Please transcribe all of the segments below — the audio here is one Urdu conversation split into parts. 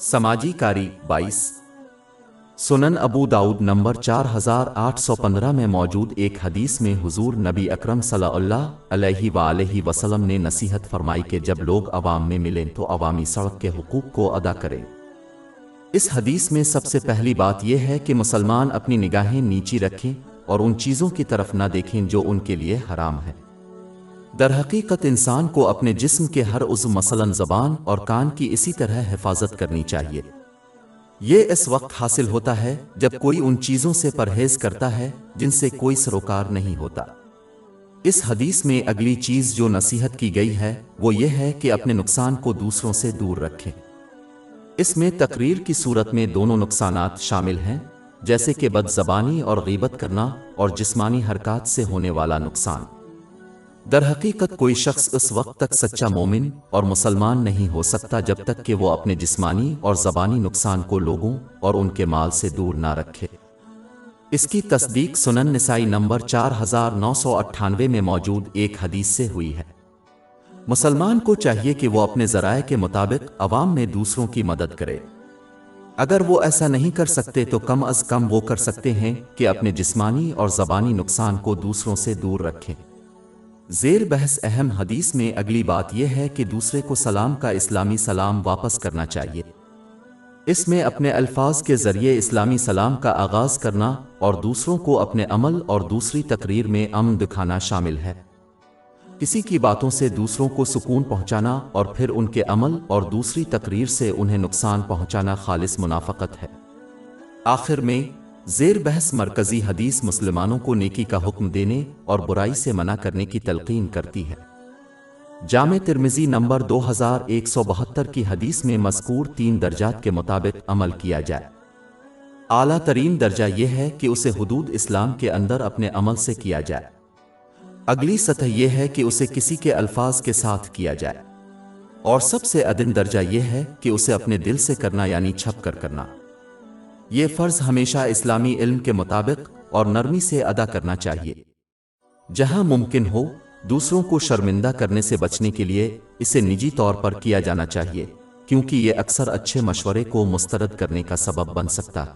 سماجی کاری 22 سنن ابو داؤد نمبر 4815 میں موجود ایک حدیث میں حضور نبی اکرم صلی اللہ علیہ وآلہ وسلم نے نصیحت فرمائی کہ جب لوگ عوام میں ملیں تو عوامی سڑک کے حقوق کو ادا کریں۔ اس حدیث میں سب سے پہلی بات یہ ہے کہ مسلمان اپنی نگاہیں نیچی رکھیں اور ان چیزوں کی طرف نہ دیکھیں جو ان کے لیے حرام ہے۔ در حقیقت انسان کو اپنے جسم کے ہر عضو مثلاً زبان اور کان کی اسی طرح حفاظت کرنی چاہیے۔ یہ اس وقت حاصل ہوتا ہے جب کوئی ان چیزوں سے پرہیز کرتا ہے جن سے کوئی سروکار نہیں ہوتا۔ اس حدیث میں اگلی چیز جو نصیحت کی گئی ہے وہ یہ ہے کہ اپنے نقصان کو دوسروں سے دور رکھیں۔ اس میں تقریر کی صورت میں دونوں نقصانات شامل ہیں، جیسے کہ بد زبانی اور غیبت کرنا اور جسمانی حرکات سے ہونے والا نقصان۔ در حقیقت کوئی شخص اس وقت تک سچا مومن اور مسلمان نہیں ہو سکتا جب تک کہ وہ اپنے جسمانی اور زبانی نقصان کو لوگوں اور ان کے مال سے دور نہ رکھے۔ اس کی تصدیق سنن نسائی نمبر 4998 میں موجود ایک حدیث سے ہوئی ہے۔ مسلمان کو چاہیے کہ وہ اپنے ذرائع کے مطابق عوام میں دوسروں کی مدد کرے۔ اگر وہ ایسا نہیں کر سکتے تو کم از کم وہ کر سکتے ہیں کہ اپنے جسمانی اور زبانی نقصان کو دوسروں سے دور رکھیں۔ زیر بحث اہم حدیث میں اگلی بات یہ ہے کہ دوسرے کو سلام کا اسلامی سلام واپس کرنا چاہیے۔ اس میں اپنے الفاظ کے ذریعے اسلامی سلام کا آغاز کرنا اور دوسروں کو اپنے عمل اور دوسری تقریر میں امن دکھانا شامل ہے۔ کسی کی باتوں سے دوسروں کو سکون پہنچانا اور پھر ان کے عمل اور دوسری تقریر سے انہیں نقصان پہنچانا خالص منافقت ہے۔ آخر میں زیر بحث مرکزی حدیث مسلمانوں کو نیکی کا حکم دینے اور برائی سے منع کرنے کی تلقین کرتی ہے۔ جامع ترمذی نمبر 2172 کی حدیث میں مذکور 3 درجات کے مطابق عمل کیا جائے۔ اعلیٰ ترین درجہ یہ ہے کہ اسے حدود اسلام کے اندر اپنے عمل سے کیا جائے۔ اگلی سطح یہ ہے کہ اسے کسی کے الفاظ کے ساتھ کیا جائے، اور سب سے ادنا درجہ یہ ہے کہ اسے اپنے دل سے کرنا یعنی چھپ کر کرنا۔ یہ فرض ہمیشہ اسلامی علم کے مطابق اور نرمی سے ادا کرنا چاہیے۔ جہاں ممکن ہو دوسروں کو شرمندہ کرنے سے بچنے کے لیے اسے نجی طور پر کیا جانا چاہیے، کیونکہ یہ اکثر اچھے مشورے کو مسترد کرنے کا سبب بن سکتا ہے۔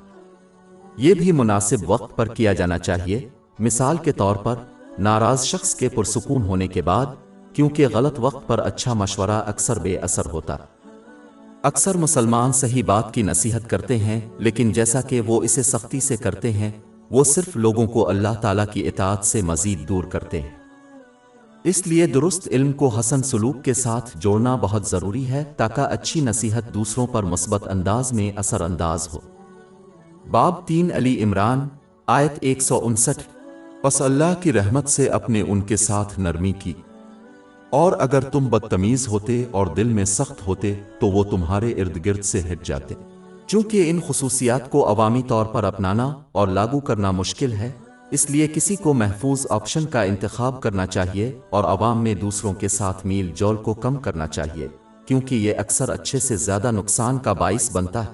یہ بھی مناسب وقت پر کیا جانا چاہیے، مثال کے طور پر ناراض شخص کے پرسکون ہونے کے بعد، کیونکہ غلط وقت پر اچھا مشورہ اکثر بے اثر ہوتا۔ اکثر مسلمان صحیح بات کی نصیحت کرتے ہیں، لیکن جیسا کہ وہ اسے سختی سے کرتے ہیں، وہ صرف لوگوں کو اللہ تعالیٰ کی اطاعت سے مزید دور کرتے ہیں۔ اس لیے درست علم کو حسن سلوک کے ساتھ جوڑنا بہت ضروری ہے تاکہ اچھی نصیحت دوسروں پر مثبت انداز میں اثر انداز ہو۔ باب 3 علی عمران آیت 159 پس اللہ کی رحمت سے اپنے ان کے ساتھ نرمی کی، اور اگر تم بدتمیز ہوتے اور دل میں سخت ہوتے تو وہ تمہارے ارد گرد سے ہٹ جاتے۔ چونکہ ان خصوصیات کو عوامی طور پر اپنانا اور لاگو کرنا مشکل ہے، اس لیے کسی کو محفوظ آپشن کا انتخاب کرنا چاہیے اور عوام میں دوسروں کے ساتھ میل جول کو کم کرنا چاہیے، کیونکہ یہ اکثر اچھے سے زیادہ نقصان کا باعث بنتا ہے۔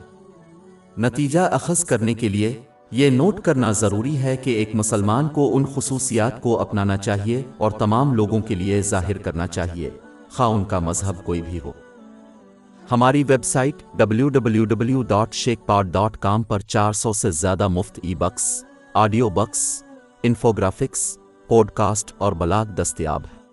نتیجہ اخذ کرنے کے لیے یہ نوٹ کرنا ضروری ہے کہ ایک مسلمان کو ان خصوصیات کو اپنانا چاہیے اور تمام لوگوں کے لیے ظاہر کرنا چاہیے، خواہ ان کا مذہب کوئی بھی ہو۔ ہماری ویب سائٹ www.shekpod.com پر 400 سے زیادہ مفت ebooks, audio books, infographics, podcast اور بلاگ دستیاب ہے۔